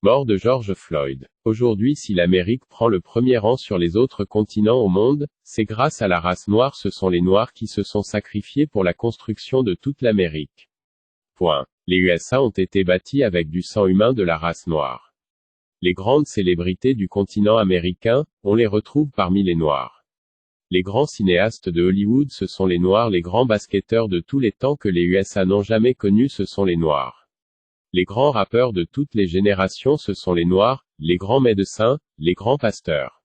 Mort de George Floyd. Aujourd'hui, si l'Amérique prend le premier rang sur les autres continents au monde, c'est grâce à la race noire. Ce sont les Noirs qui se sont sacrifiés pour la construction de toute l'Amérique. Point. Les USA ont été bâtis avec du sang humain de la race noire. Les grandes célébrités du continent américain, on les retrouve parmi les Noirs. Les grands cinéastes de Hollywood, ce sont les Noirs. Les grands basketteurs de tous les temps que les USA n'ont jamais connus, ce sont les Noirs. Les grands rappeurs de toutes les générations, ce sont les Noirs. Les grands médecins, les grands pasteurs.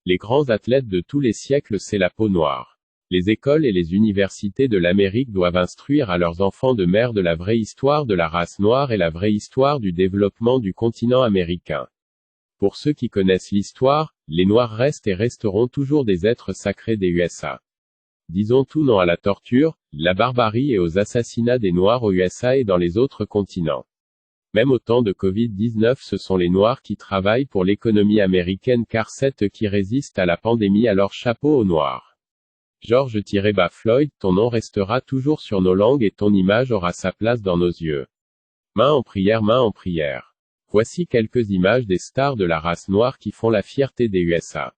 Les grands athlètes de tous les siècles, c'est la peau noire. Les écoles et les universités de l'Amérique doivent instruire à leurs enfants de mère de la vraie histoire de la race noire et la vraie histoire du développement du continent américain. Pour ceux qui connaissent l'histoire, les Noirs restent et resteront toujours des êtres sacrés des USA. Disons tout non à la torture, la barbarie et aux assassinats des Noirs aux USA et dans les autres continents. Même au temps de Covid-19, ce sont les Noirs qui travaillent pour l'économie américaine car c'est eux qui résistent à la pandémie, alors chapeau aux Noirs. George Floyd, ton nom restera toujours sur nos langues et ton image aura sa place dans nos yeux. Main en prière, main en prière. Voici quelques images des stars de la race noire qui font la fierté des USA.